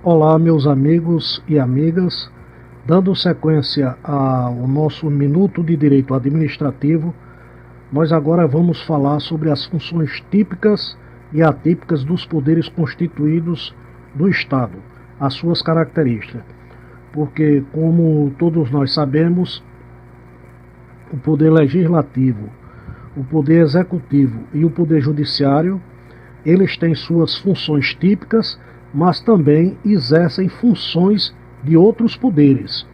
Olá, meus amigos e amigas. Dando sequência ao nosso Minuto de Direito Administrativo, nós agora vamos falar sobre as funções típicas e atípicas dos poderes constituídos do Estado, as suas características. Porque, como todos nós sabemos, o poder legislativo, o poder executivo e o poder judiciário, eles têm suas funções típicas, mas também exercem funções de outros poderes.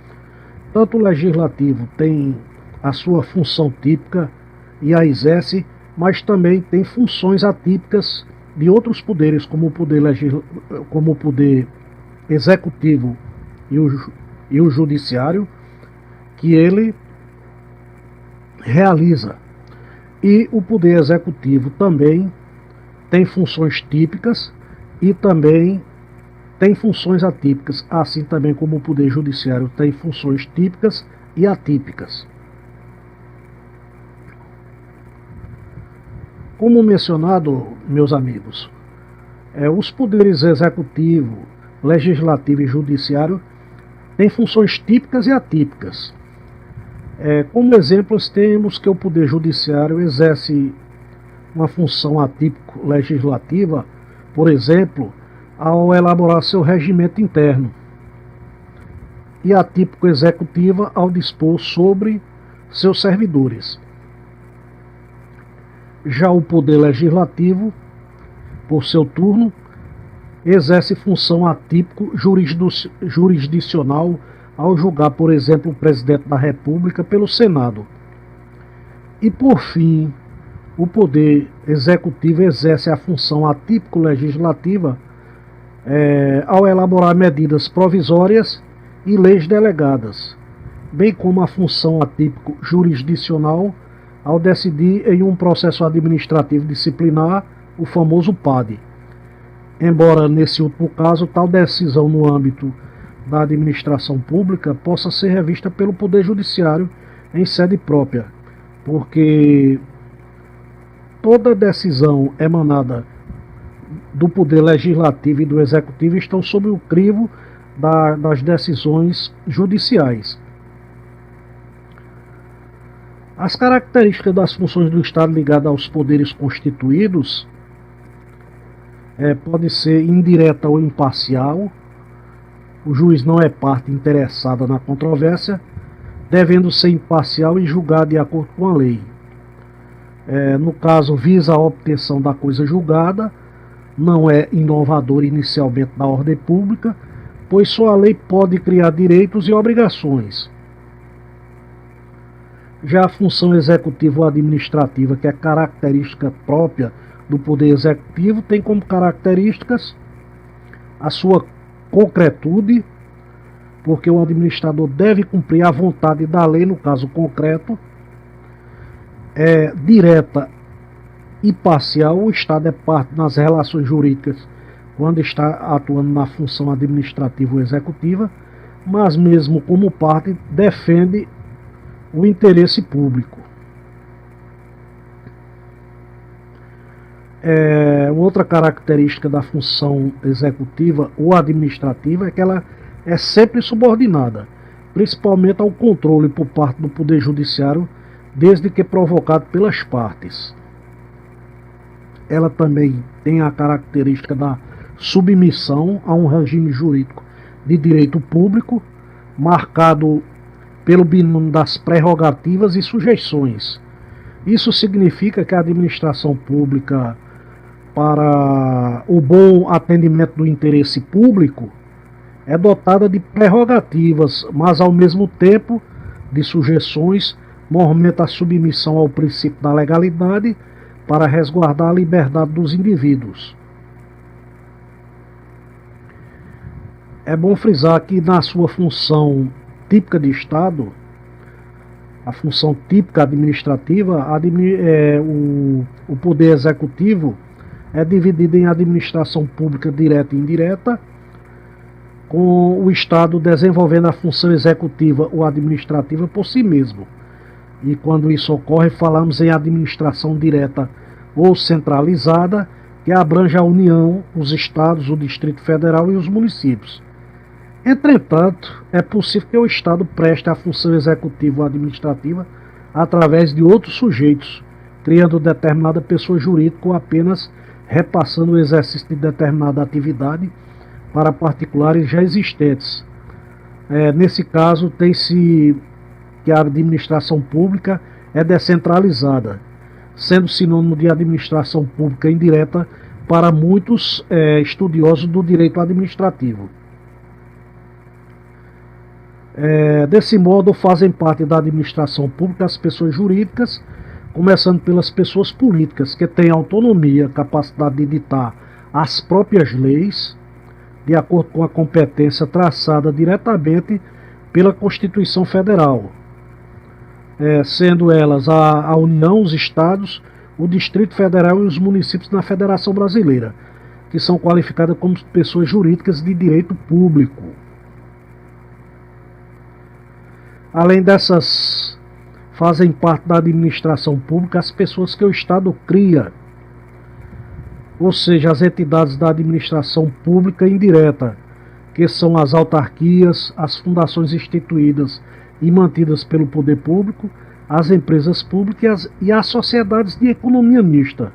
Tanto o legislativo tem a sua função típica e a exerce, mas também tem funções atípicas de outros poderes, como o poder executivo e o judiciário, que ele realiza. E o poder executivo também tem funções típicas e também tem funções atípicas, assim também como o Poder Judiciário tem funções típicas e atípicas. Como mencionado, meus amigos, os poderes executivo, legislativo e judiciário têm funções típicas e atípicas. Como exemplos, temos que o Poder Judiciário exerce uma função atípico-legislativa, por exemplo, ao elaborar seu regimento interno, e atípico-executiva ao dispor sobre seus servidores. Já o Poder Legislativo, por seu turno, exerce função atípico-jurisdicional ao julgar, por exemplo, o Presidente da República pelo Senado. E, por fim, o Poder Executivo exerce a função atípico-legislativa ao elaborar medidas provisórias e leis delegadas, bem como a função atípico-jurisdicional ao decidir em um processo administrativo disciplinar, o famoso PAD. Embora, nesse último caso, tal decisão no âmbito da administração pública possa ser revista pelo Poder Judiciário em sede própria, porque toda decisão emanada do Poder Legislativo e do Executivo estão sob o crivo das decisões judiciais. As características das funções do Estado ligadas aos poderes constituídos pode ser indireta ou imparcial. O juiz não é parte interessada na controvérsia, devendo ser imparcial e julgar de acordo com a lei. No caso, visa a obtenção da coisa julgada, não é inovador inicialmente na ordem pública, pois só a lei pode criar direitos e obrigações. Já a função executiva ou administrativa, que é característica própria do Poder Executivo, tem como características a sua concretude, porque o administrador deve cumprir a vontade da lei, no caso concreto, direta e parcial. O Estado é parte nas relações jurídicas quando está atuando na função administrativa ou executiva, mas mesmo como parte defende o interesse público. Outra característica da função executiva ou administrativa é que ela é sempre subordinada, principalmente ao controle por parte do Poder Judiciário, desde que provocado pelas partes. Ela também tem a característica da submissão a um regime jurídico de direito público, marcado pelo binômio das prerrogativas e sujeições. Isso significa que a administração pública, para o bom atendimento do interesse público, é dotada de prerrogativas, mas ao mesmo tempo de sujeições, normalmente a submissão ao princípio da legalidade, para resguardar a liberdade dos indivíduos. É bom frisar que na sua função típica de Estado, a função típica administrativa, o Poder Executivo é dividido em administração pública direta e indireta, com o Estado desenvolvendo a função executiva ou administrativa por si mesmo. E quando isso ocorre, falamos em administração direta ou centralizada, que abrange a União, os estados, o Distrito Federal e os municípios. Entretanto, é possível que o Estado preste a função executiva ou administrativa através de outros sujeitos, criando determinada pessoa jurídica ou apenas repassando o exercício de determinada atividade para particulares já existentes. Nesse caso, tem-se que a administração pública é descentralizada, sendo sinônimo de administração pública indireta para muitos estudiosos do direito administrativo. Desse modo, fazem parte da administração pública as pessoas jurídicas, começando pelas pessoas políticas, que têm autonomia, capacidade de editar as próprias leis, de acordo com a competência traçada diretamente pela Constituição Federal, sendo elas a União, os estados, o Distrito Federal e os municípios na Federação Brasileira, que são qualificadas como pessoas jurídicas de direito público. Além dessas, fazem parte da administração pública as pessoas que o Estado cria, ou seja, as entidades da administração pública indireta, que são as autarquias, as fundações instituídas e mantidas pelo poder público, as empresas públicas e as sociedades de economia mista.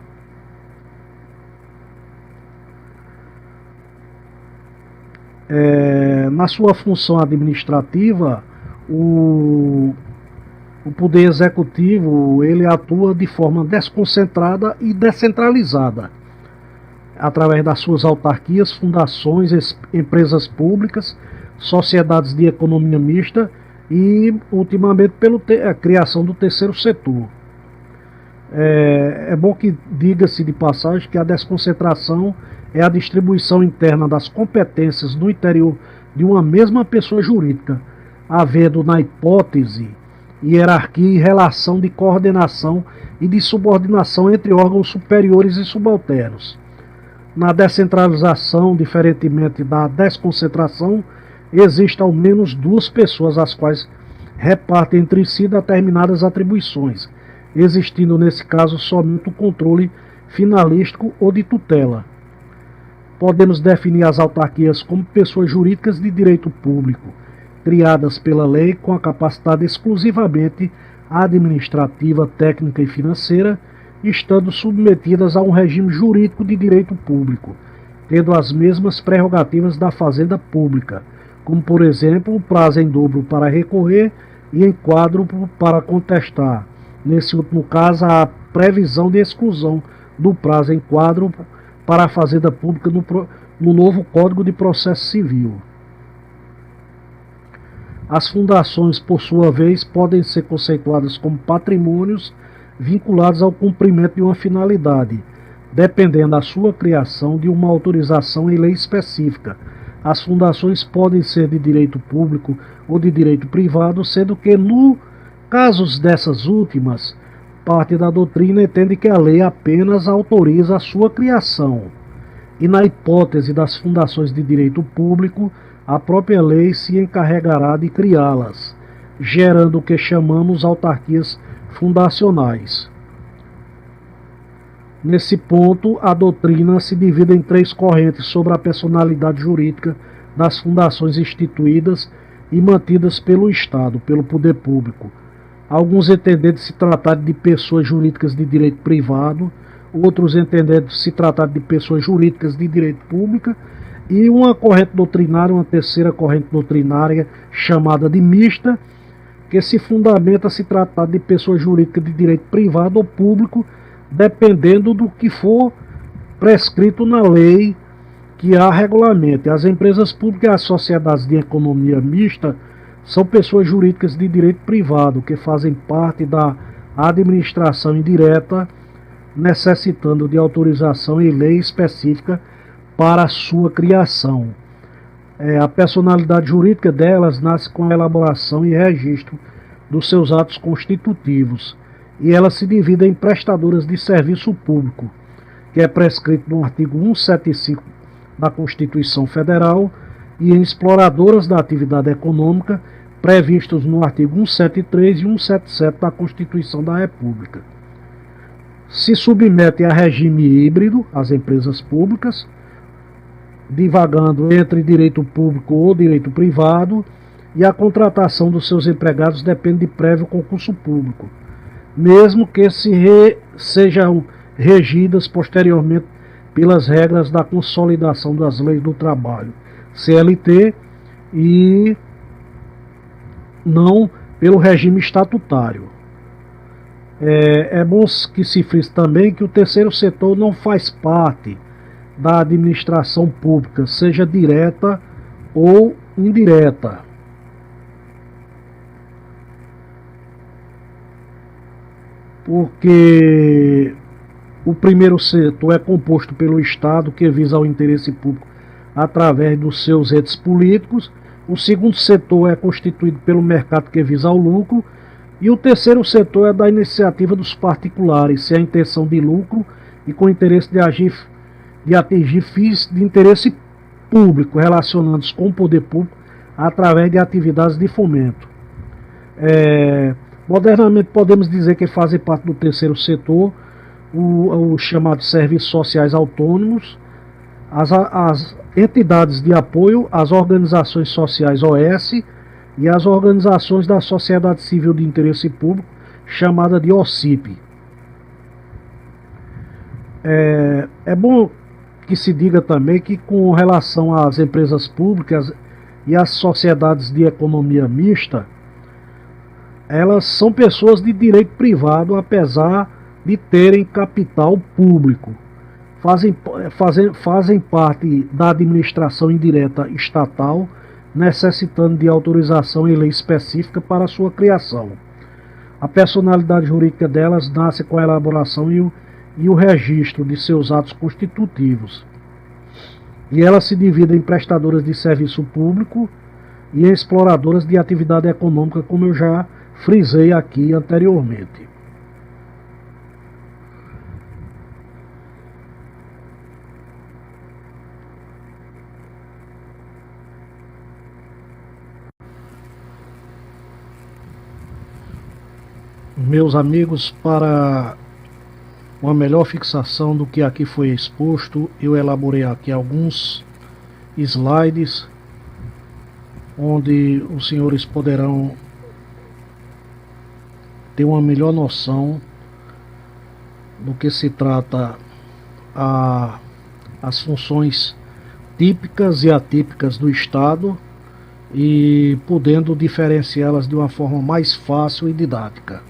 Na sua função administrativa, o poder executivo ele atua de forma desconcentrada e descentralizada, através das suas autarquias, fundações, empresas públicas, sociedades de economia mista e, ultimamente, pela criação do terceiro setor. É bom que diga-se de passagem que a desconcentração é a distribuição interna das competências no interior de uma mesma pessoa jurídica, havendo na hipótese hierarquia e relação de coordenação e de subordinação entre órgãos superiores e subalternos. Na descentralização, diferentemente da desconcentração, existe ao menos duas pessoas as quais repartem entre si determinadas atribuições, existindo nesse caso somente o controle finalístico ou de tutela. Podemos definir as autarquias como pessoas jurídicas de direito público, criadas pela lei com a capacidade exclusivamente administrativa, técnica e financeira, estando submetidas a um regime jurídico de direito público, tendo as mesmas prerrogativas da Fazenda Pública, como, por exemplo, o prazo em dobro para recorrer e em quádruplo para contestar. Nesse último caso, a previsão de exclusão do prazo em quádruplo para a Fazenda Pública no novo Código de Processo Civil. As fundações, por sua vez, podem ser conceituadas como patrimônios vinculados ao cumprimento de uma finalidade, dependendo da sua criação de uma autorização em lei específica. As fundações podem ser de direito público ou de direito privado, sendo que, no casos dessas últimas, parte da doutrina entende que a lei apenas autoriza a sua criação, e na hipótese das fundações de direito público, a própria lei se encarregará de criá-las, gerando o que chamamos autarquias fundacionais. Nesse ponto, a doutrina se divide em três correntes sobre a personalidade jurídica das fundações instituídas e mantidas pelo Estado, pelo poder público. Alguns entendendo se tratar de pessoas jurídicas de direito privado, outros entendendo se tratar de pessoas jurídicas de direito público, e uma corrente doutrinária, uma terceira corrente doutrinária chamada de mista, que se fundamenta se tratar de pessoa jurídica de direito privado ou público, dependendo do que for prescrito na lei que a regulamente. As empresas públicas e as sociedades de economia mista são pessoas jurídicas de direito privado, que fazem parte da administração indireta, necessitando de autorização em lei específica para a sua criação. A personalidade jurídica delas nasce com a elaboração e registro dos seus atos constitutivos, e elas se dividem em prestadoras de serviço público, que é prescrito no artigo 175 da Constituição Federal, e em exploradoras da atividade econômica, previstos no artigo 173 e 177 da Constituição da República. se submetem a regime híbrido, as empresas públicas, divagando entre direito público ou direito privado, e a contratação dos seus empregados depende de prévio concurso público, mesmo que sejam regidas posteriormente pelas regras da Consolidação das Leis do Trabalho, CLT, e não pelo regime estatutário. É bom que se frise também que o terceiro setor não faz parte da administração pública, seja direta ou indireta. Porque o primeiro setor é composto pelo Estado, que visa o interesse público através dos seus entes políticos. O segundo setor é constituído pelo mercado, que visa o lucro. E o terceiro setor é da iniciativa dos particulares, sem a intenção de lucro e com o interesse de atingir fins de interesse público, relacionando-se com o poder público através de atividades de fomento. Modernamente podemos dizer que fazem parte do terceiro setor os chamados serviços sociais autônomos, as entidades de apoio, as organizações sociais OS e as organizações da sociedade civil de interesse público, chamada de OCIP. É bom que se diga também que, com relação às empresas públicas e às sociedades de economia mista, elas são pessoas de direito privado, apesar de terem capital público. Fazem parte da administração indireta estatal, necessitando de autorização em lei específica para sua criação. A personalidade jurídica delas nasce com a elaboração e o registro de seus atos constitutivos. E elas se dividem em prestadoras de serviço público e em exploradoras de atividade econômica, como eu já frisei aqui anteriormente. Meus amigos, para uma melhor fixação do que aqui foi exposto, eu elaborei aqui alguns slides onde os senhores poderão ter uma melhor noção do que se trata as funções típicas e atípicas do Estado, e podendo diferenciá-las de uma forma mais fácil e didática.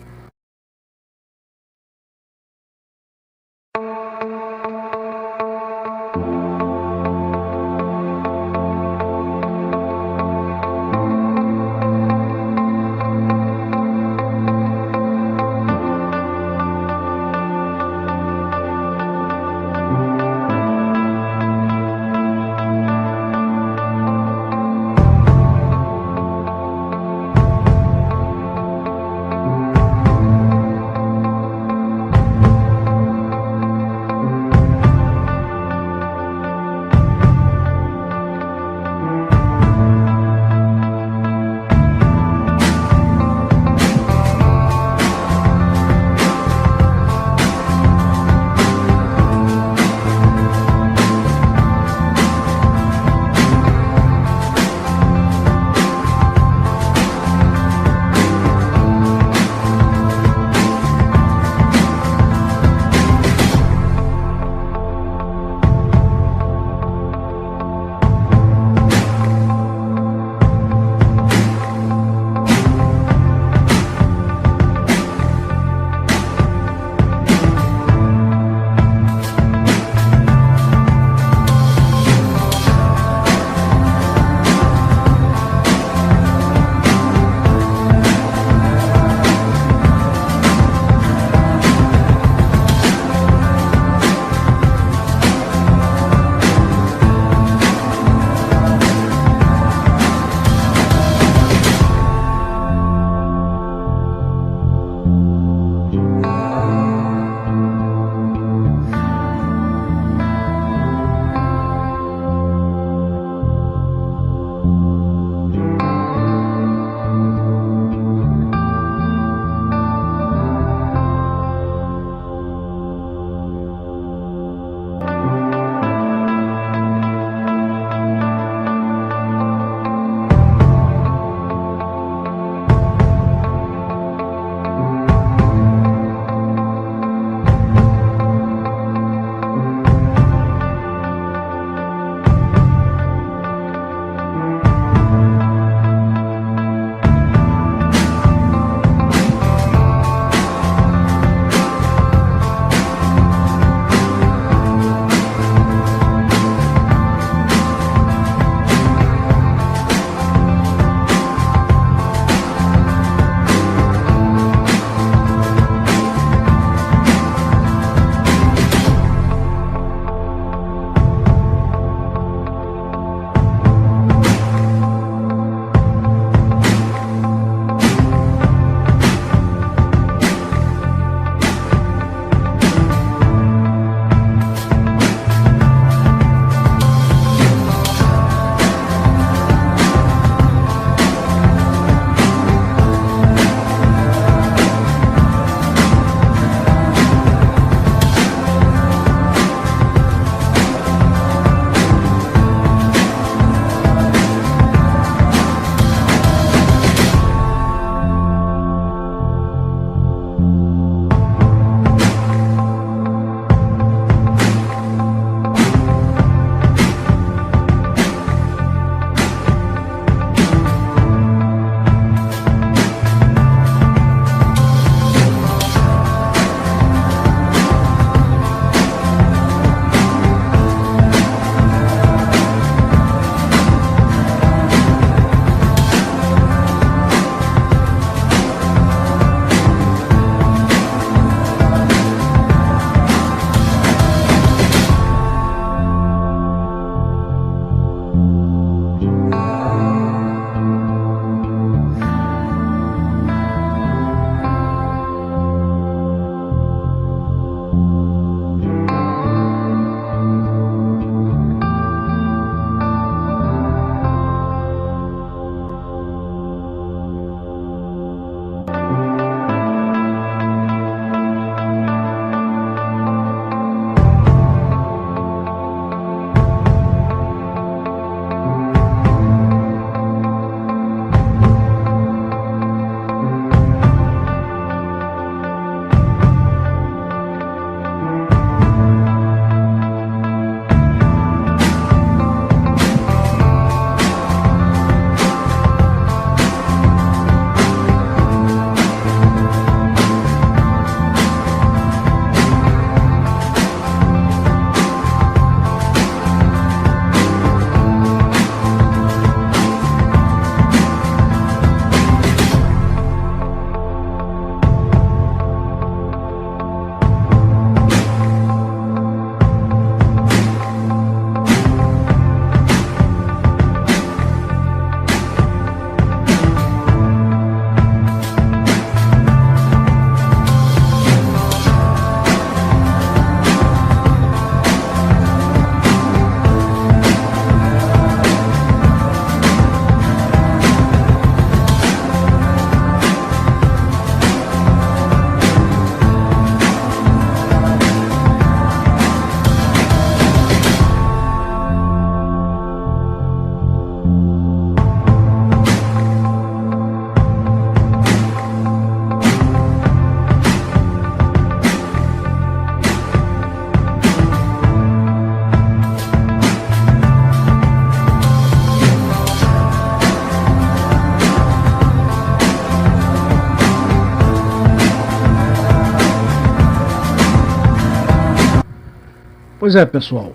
Pois é, pessoal.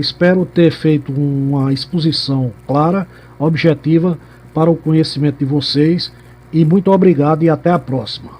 Espero ter feito uma exposição clara, objetiva, para o conhecimento de vocês. E muito obrigado e até a próxima.